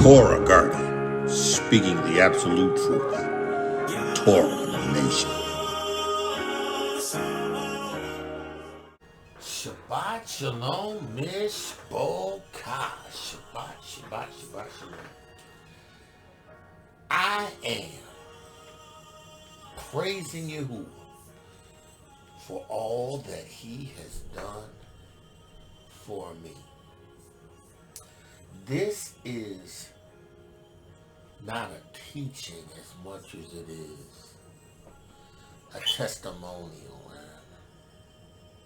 Torah guardian, speaking the absolute truth. Torah nation. Shabbat Shalom, Mishboka. Shabbat Shalom. I am praising Yahuwah for all that he has done for me. This is not a teaching as much as it is a testimonial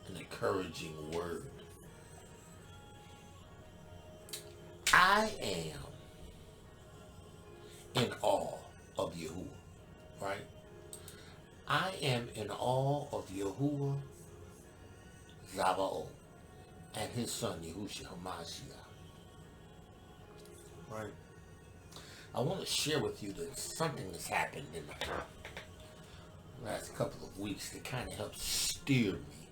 and an encouraging word. I am in awe of Yahuwah, right? I am in awe of Yahuwah Zabaoth and his son Yahusha Mashiach. Right? I want to share with you that something that's happened in the last couple of weeks that kind of helped steer me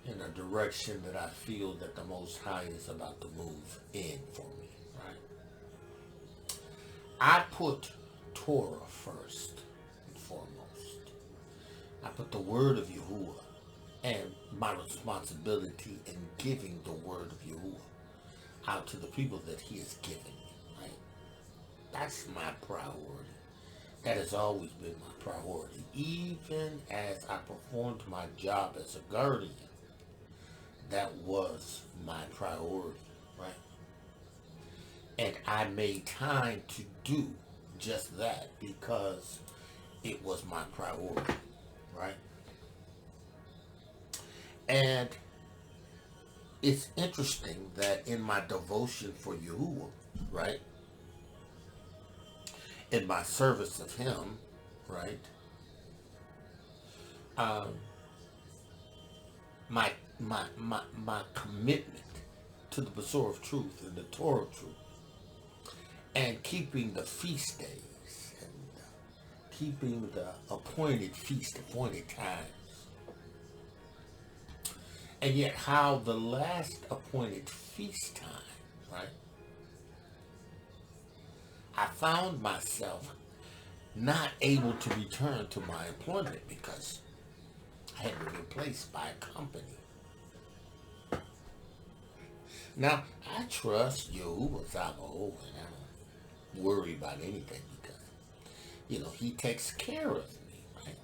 in a direction that I feel that the Most High is about to move in for me. Right? I put Torah first and foremost. I put the word of Yahuwah and my responsibility in giving the word of Yahuwah out to the people that he has given me, right? That's my priority. That has always been my priority. Even as I performed my job as a guardian, that was my priority, right? And I made time to do just that because it was my priority, right? And it's interesting that in my devotion for Yahuwah, right, in my service of him, right, my commitment to the Besorah of truth and the Torah of truth, and keeping the feast days and keeping the appointed feast, appointed times. And yet how the last appointed feast time, right, I found myself not able to return to my employment because I had been replaced by a company. Now, I trust Yahuwah Zabaoth, and I don't worry about anything because, he takes care of me, right?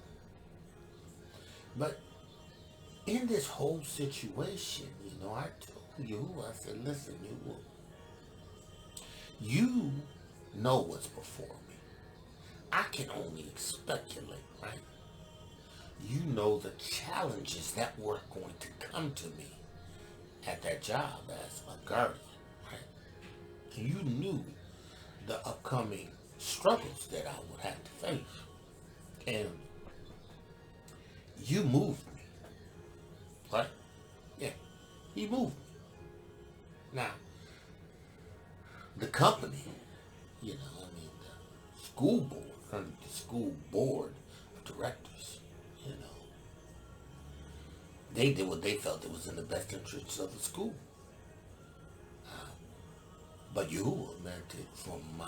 But in this whole situation, I told Yahuwah, I said, listen, Yahuwah, you know what's before me. I can only speculate, right? You know the challenges that were going to come to me at that job as a guardian, right? And you knew the upcoming struggles that I would have to face. And you moved me, right? Yeah, he moved me. Now, the company, the school board, the school board of directors, they did what they felt it was in the best interests of the school. But Yahuwah meant it for my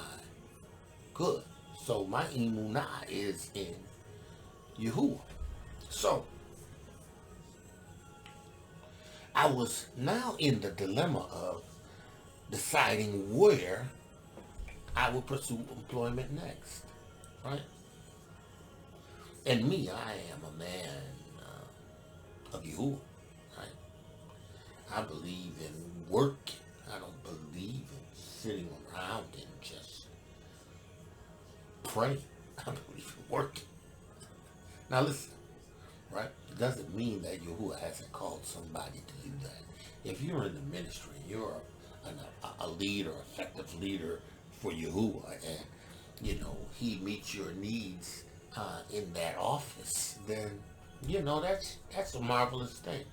good. So my emunah is in Yahuwah. So I was now in the dilemma of deciding where I would pursue employment next, right? And me, I am a man of Yahuwah, right? I believe in working. I don't believe in sitting around and just praying. I believe in working. Now listen, right? It doesn't mean that Yahuwah hasn't called somebody to do that. If you're in the ministry, you're a leader, effective leader for Yahuwah, and he meets your needs in that office, then that's a marvelous thing,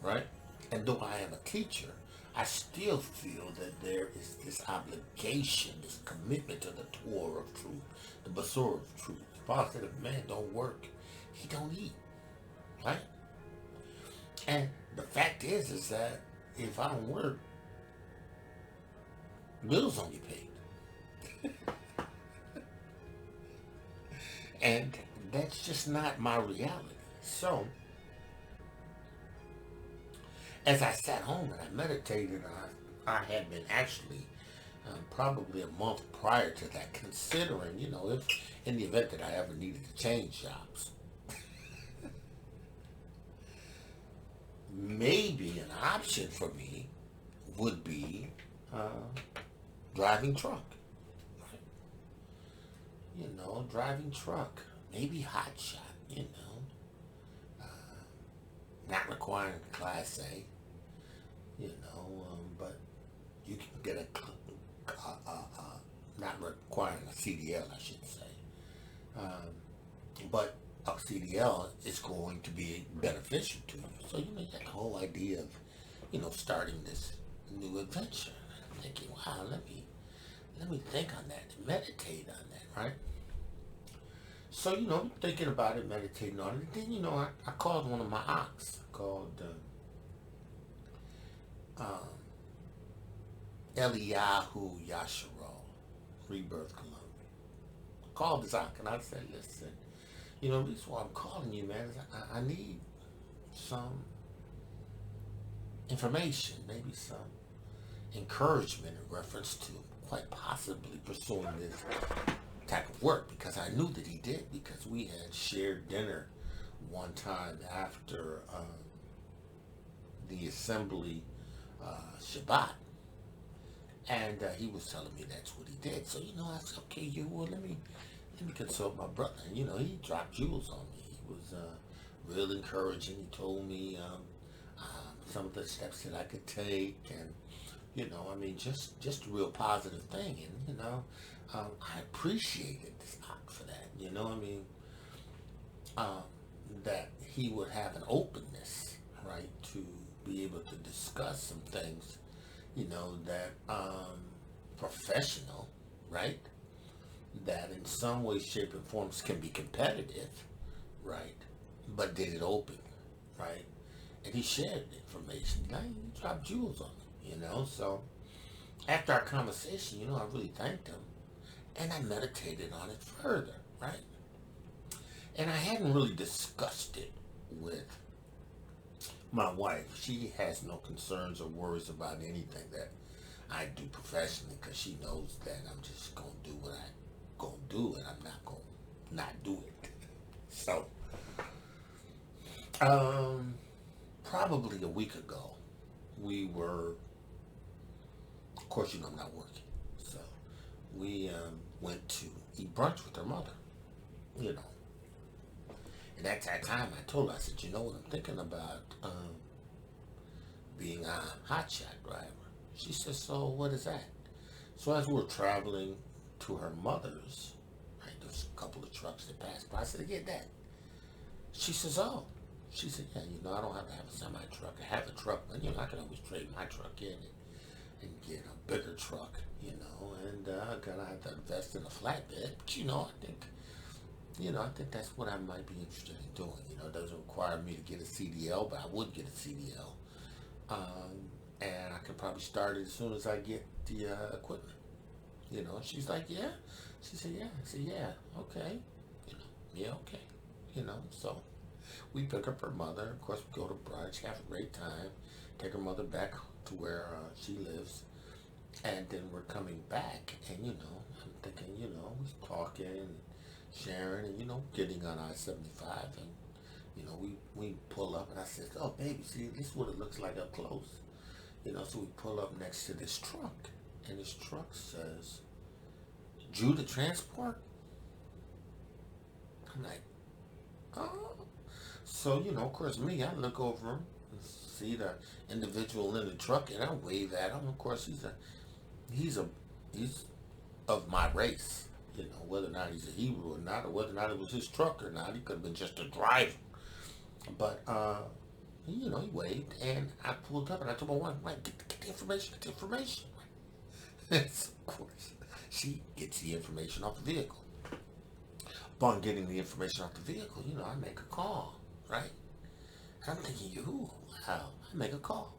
right? And though I am a teacher, I still feel that there is this obligation, this commitment to the Torah of truth, the Besorah of truth. Paul said, if man don't work, he don't eat, right? And the fact is that if I don't work, Bills don't get paid. And that's just not my reality. So, as I sat home and I meditated, I had been actually probably a month prior to that considering, if in the event that I ever needed to change jobs, maybe an option for me would be driving truck. Driving truck, maybe hot shot, not requiring Class A, but you can get not requiring a CDL, I should say. But a CDL is going to be beneficial to you. So, that whole idea of, starting this new adventure. I'm thinking, wow, let me think on that, meditate on that, right? So, thinking about it, meditating on it, and then, I called one of my ox, called Eliyahu Yasharo, Rebirth Columbia. I called his ox and I said, listen, this is why I'm calling you, man. I need some information, maybe some encouragement in reference to quite possibly pursuing this type of work, because I knew that he did, because we had shared dinner one time after the assembly Shabbat, and he was telling me that's what he did. So I said, okay, let me consult my brother. And he dropped jewels on me. He was real encouraging. He told me some of the steps that I could take, and just a real positive thing. And I appreciated this ox for that. That he would have an openness, right, to be able to discuss some things, that professional, right, that in some way, shape, and forms can be competitive, right, but did it open, right, and he shared information. He dropped jewels on me, so after our conversation, I really thanked him, and I meditated on it further, right, and I hadn't really discussed it with my wife. She has no concerns or worries about anything that I do professionally, because she knows that I'm just going to do what I going to do, and I'm not going to not do it. So, probably a week ago, we were, of course, I'm not working. So, we went to eat brunch with her mother, And at that time, I told her, I said, what I'm thinking about being a hotshot driver. She said, so what is that? So as we were traveling to her mother's, right, there's a couple of trucks that passed by. I said, get that. She says, oh. She said, yeah, I don't have to have a semi-truck. I have a truck, but, I can always trade my truck in and get a bigger truck, and I'm going to have to invest in a flatbed. But, I think that's what I might be interested in doing. It doesn't require me to get a CDL, but I would get a CDL. And I could probably start it as soon as I get the equipment. She's like, yeah. She said, yeah. I said, yeah, okay. Yeah, okay. So we pick up her mother. Of course, we go to brunch, have a great time, take her mother back to where she lives. And then we're coming back, and, I'm thinking, we're talking and sharing and, getting on I-75. And, we pull up, and I said, oh, baby, see, this is what it looks like up close. So we pull up next to this truck, and this truck says, Judah Transport? I'm like, oh. So, of course, me, I look over him and see the individual in the truck, and I wave at him. Of course, he's of my race, whether or not he's a Hebrew or not, or whether or not it was his truck or not. He could have been just a driver. But, he waved, and I pulled up, and I told my wife, get the information. So, of course, she gets the information off the vehicle. Upon getting the information off the vehicle, I make a call, right? And I'm thinking, wow, I make a call.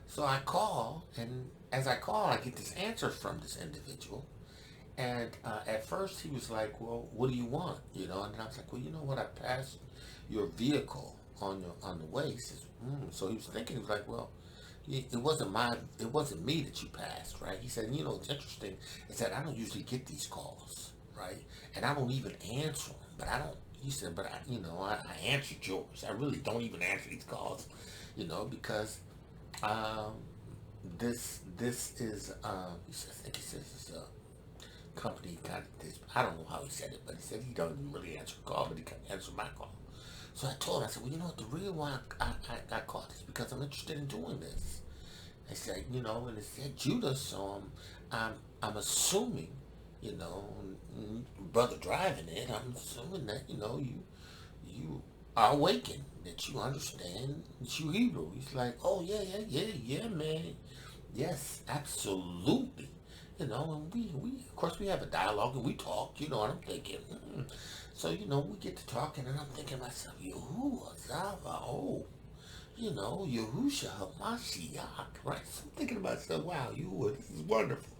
So I call, and as I call, I get this answer from this individual. And at first he was like, well, what do you want? You know, and I was like, well, you know what? I passed your vehicle on the way. He says, So he was thinking, he was like, well, it wasn't me that you passed, right? He said, you know, it's interesting. He said, I don't usually get these calls, right? And I don't even answer them, but I don't, he said, but I answered yours. I really don't even answer these calls, because, um, this is, I think he says it's a company kind of this, I don't know how he said it, but he said he doesn't really answer a call, but he can answer my call. So I told him, I said, well, you know what, the reason why I called is because I'm interested in doing this. I said, and it said Judah, so I'm assuming, brother driving it, I'm assuming that, you are awakened, that you understand that you Hebrew. He's like, oh yeah, man. Yes, absolutely. And we of course we have a dialogue and we talk, and I'm thinking, So, we get to talking and I'm thinking to myself, Yahuwah, Zava, Yahusha, Mashiach, right? So I'm thinking to myself, wow, this is wonderful.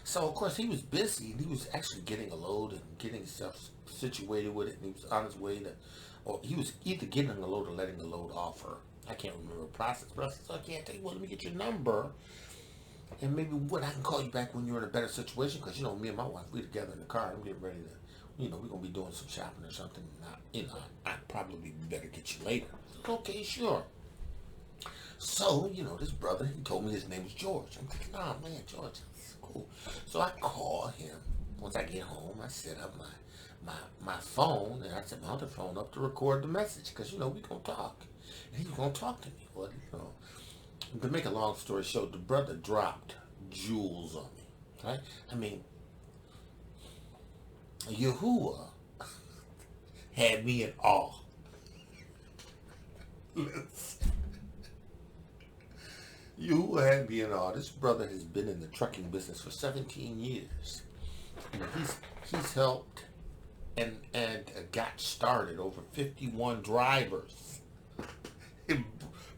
So, of course, he was busy and he was actually getting a load and getting himself situated with it, and he was on his way to, or he was either getting a load or letting the load off her. I can't remember the process, but I said, so I can't tell you, well, let me get your number, and maybe I can call you back when you're in a better situation, because, me and my wife, we're together in the car, I'm getting ready to, we're going to be doing some shopping or something, and I'd probably better get you later. Okay, sure. So, this brother, he told me his name was George. I'm thinking, oh man, George, that's cool. So I call him. Once I get home, I set up my phone, and I set my other phone up to record the message, because, we're going to talk. And he was going to talk to me. Well, to make a long story short, the brother dropped jewels on me, right? I mean, Yahuwah had me in awe. Yahuwah had me in awe. This brother has been in the trucking business for 17 years. He's helped and got started over 51 drivers in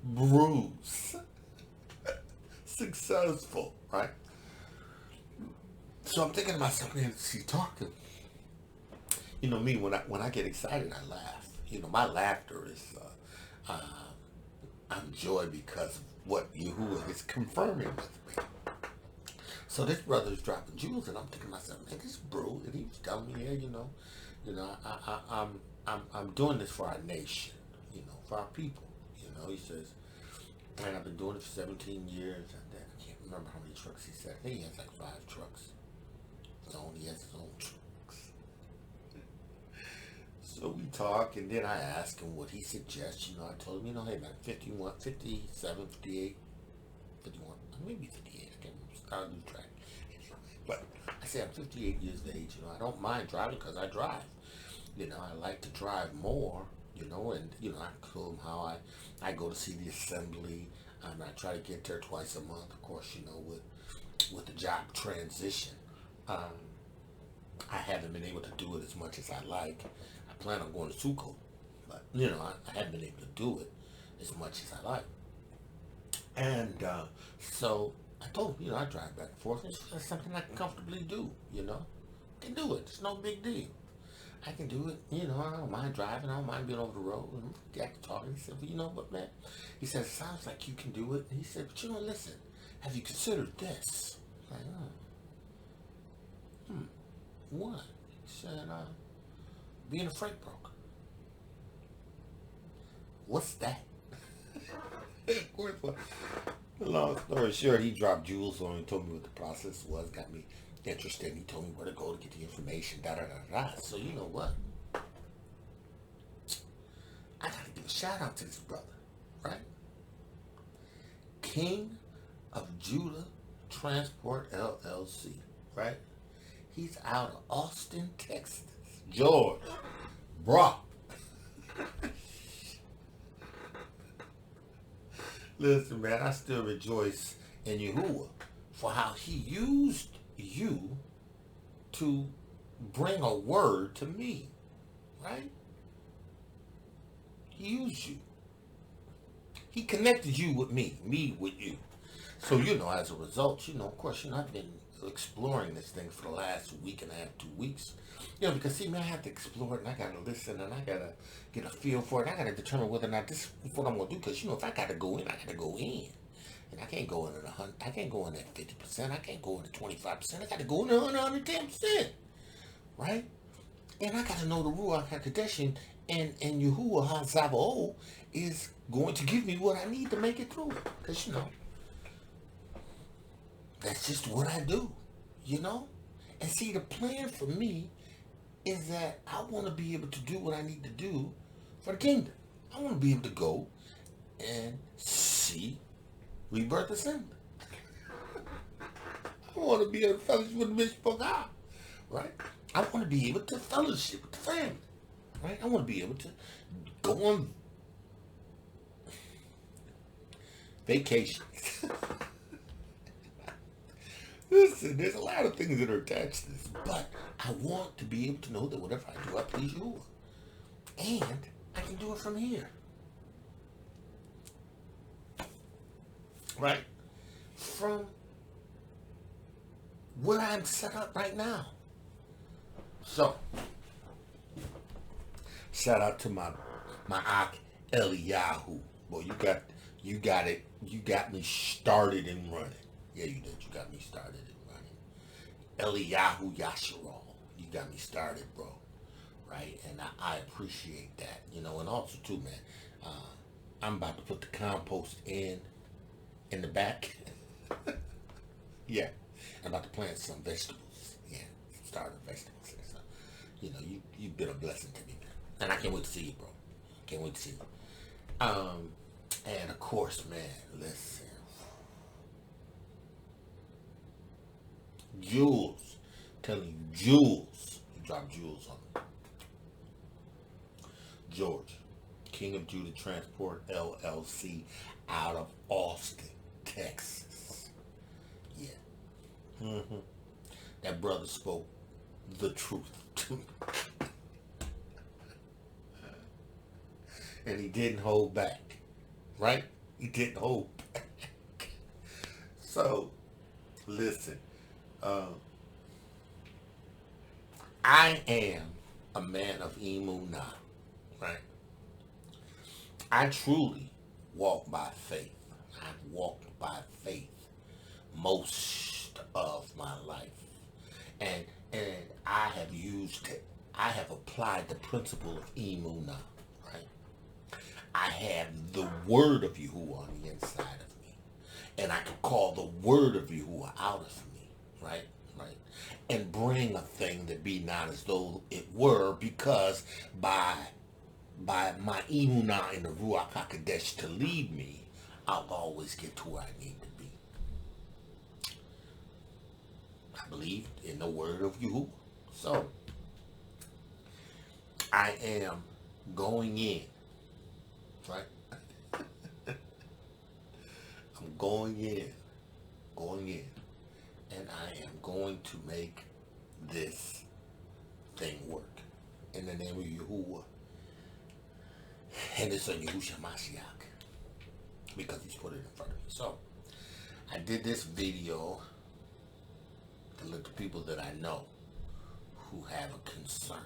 Brews. Successful, right? So I'm thinking to myself, man, is he talking? Me, when I get excited, I laugh. My laughter is I'm joy because of what Yahuwah is confirming with me. So this brother's dropping jewels, and I'm thinking to myself, man, this is Brew, and he was telling me, yeah, I'm doing this for our nation, for our people. He says, and I've been doing it for 17 years. And I can't remember how many trucks he said. I think he has like 5 trucks. He has his own trucks. So we talk, and then I ask him what he suggests. I told him, hey, man, 51, 57, 58, 51, maybe 58. I can't remember. I lose track. But I say I'm 58 years of age. I don't mind driving because I drive. I like to drive more. And I told him how I go to see the assembly, and I try to get there twice a month. Of course, with the job transition, I haven't been able to do it as much as I like. I plan on going to Sukkot, but I haven't been able to do it as much as I like. And so I told him, I drive back and forth. It's something I can comfortably do. I can do it. It's no big deal. I can do it, I don't mind driving, I don't mind being over the road. And we got to talking. He said, well, you know what, man? He said, sounds like you can do it. And he said, but listen, have you considered this? I'm like, what? He said, being a freight broker. What's that? Of course, long story short, he dropped jewels on me, told me what the process was, got me interested. He told me where to go to get the information, So you know what? I gotta give a shout out to this brother, right? King of Judah Transport LLC, right? He's out of Austin, Texas. George, bruh. Listen, man, I still rejoice in Yahuwah for how he used you to bring a word to me, right? He used you. He connected you with me with you. So, as a result, of course, I've been exploring this thing for the last week and a half, 2 weeks. Because see, man, I have to explore it, and I gotta listen, and I gotta get a feel for it. I gotta determine whether or not this is what I'm gonna do. Because if I gotta go in, I gotta go in, and I can't go in at 100. I can't go in at 50%. I can't go in at 25%. I gotta go in at 110%, right? And I gotta know the ruach hakodesh, and Yahuwah HaZava'o is going to give me what I need to make it through. Because that's just what I do, And see, the plan for me is that I want to be able to do what I need to do for the kingdom. I want to be able to go and see Rebirth Assembly. I want to be able to fellowship with the Mishpachah, right? I want to be able to fellowship with the family, right? I want to be able to go on vacation. Listen, there's a lot of things that are attached to this, but I want to be able to know that whatever I do, I please Yahuwah. And I can do it from here. Right? From where I'm set up right now. So, shout out to my Eliyahu. Boy, you got it. You got me started and running. Yeah, you did. You got me started and running. Eliyahu Yasharal. You got me started, bro. Right? And I appreciate that. And also, too, man, I'm about to put the compost in the back. Yeah. I'm about to plant some vegetables. Yeah. Start vegetables. So, you've been a blessing to me, man. And I can't wait to see you, bro. Can't wait to see you. And of course, man, listen. Jules, telling you, Jules, he dropped Jules on me. George, King of Judah Transport LLC, out of Austin, Texas. Yeah. That brother spoke the truth to me. And he didn't hold back. Right? He didn't hold back. So, listen. I am a man of emunah, right? I truly walk by faith. I've walked by faith most of my life. And I have applied the principle of emunah, right? I have the word of Yahuwah on the inside of me. And I can call the word of Yahuwah out of me, right? Right? And bring a thing that be not as though it were, because by my emunah in the ruach hakodesh to lead me, I'll always get to where I need to be. I believe in the word of Yahuwah. So, I am going in, right? I'm going in, and I am going to make this thing work in the name of Yahuwah. And it's on Yahusha Mashiach, because he's put it in front of me. So, I did this video to let the people that I know who have a concern.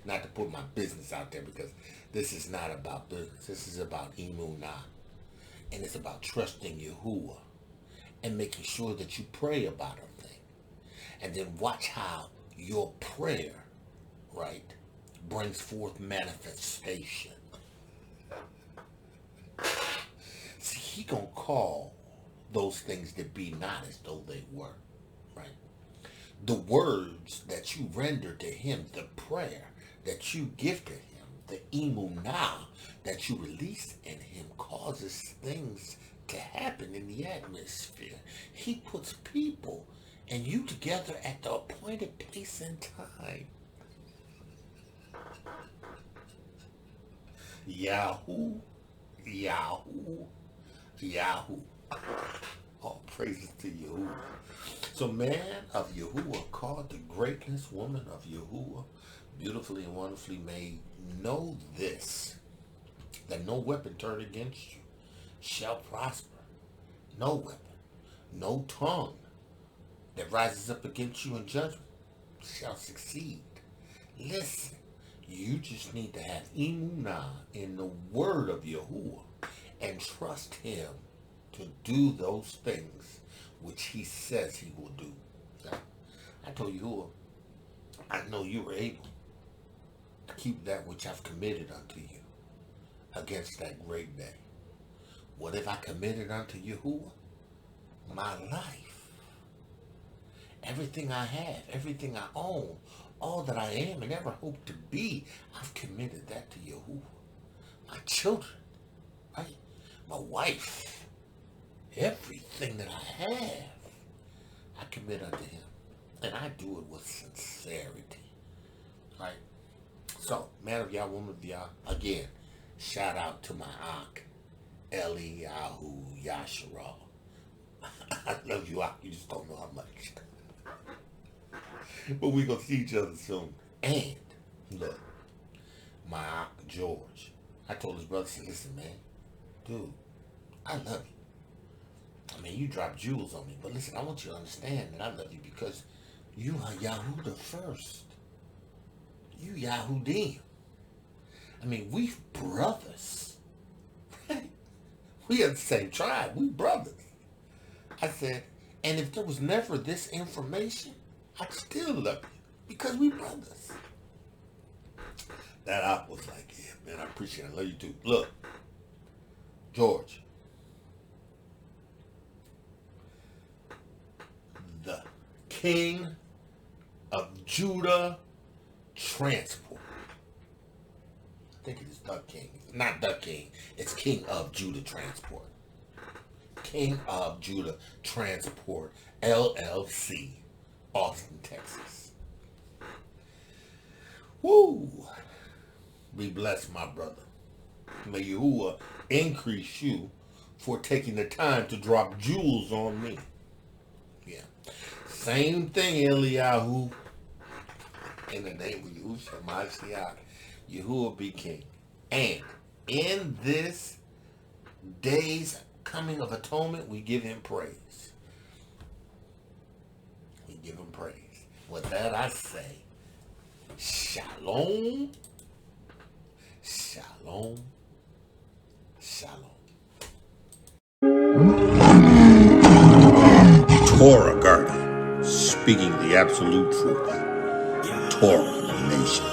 Not to put my business out there, because this is not about business. This is about emunah. And it's about trusting Yahuwah and making sure that you pray about a thing. And then watch how your prayer, right, brings forth manifestation. See, he gonna call those things that be not as though they were, right? The words that you render to him, the prayer that you give to him, the emunah that you release in him, causes things to happen in the atmosphere. He puts people and you together at the appointed place and time. Yahoo. All praises to Yahuwah. So, man of Yahuwah, called the greatness, woman of Yahuwah, beautifully and wonderfully made, know this. that no weapon turned against you shall prosper. No weapon. No tongue that rises up against you in judgment shall succeed. Listen, you just need to have emunah in the word of Yahuwah and trust him to do those things which he says he will do. Now, I told Yahuwah, I know you were able to keep that which I've committed unto you against that great day. What have I committed unto Yahuwah? My life. Everything I have, everything I own, all that I am and ever hope to be, I've committed that to Yahuwah. My children, right? My wife, everything that I have, I commit unto him. And I do it with sincerity, right? So, man of Yah, woman of Yah, again, shout out to my Ak, Eliyahu Yasharal. I love you, Ak. You just don't know how much. But we're going to see each other soon. And, look, my Ak George, I told his brother, I said, listen, man, dude, I love you. I mean, you dropped jewels on me. But listen, I want you to understand that I love you because you are Yahudah first. You Yahudim. I mean, we brothers. Right? We are the same tribe. We brothers. I said, and if there was never this information, I'd still love you because we brothers. That I was like, yeah, man, I appreciate it. I love you too. Look, George, the King of Judah transport. I think it is the King. Not the King. It's King of Judah transport. King of Judah transport, LLC, Austin, Texas. Woo! Be blessed, my brother. May Yahuwah increase you for taking the time to drop jewels on me. Yeah. Same thing, Eliyahu. In the name of Yahusha, Mashiach, Yahuwah be king. And in this day's coming of atonement, we give him praise. We give him praise. With that I say, shalom, shalom, shalom. Torah Garden, speaking the absolute truth. Torah Nation.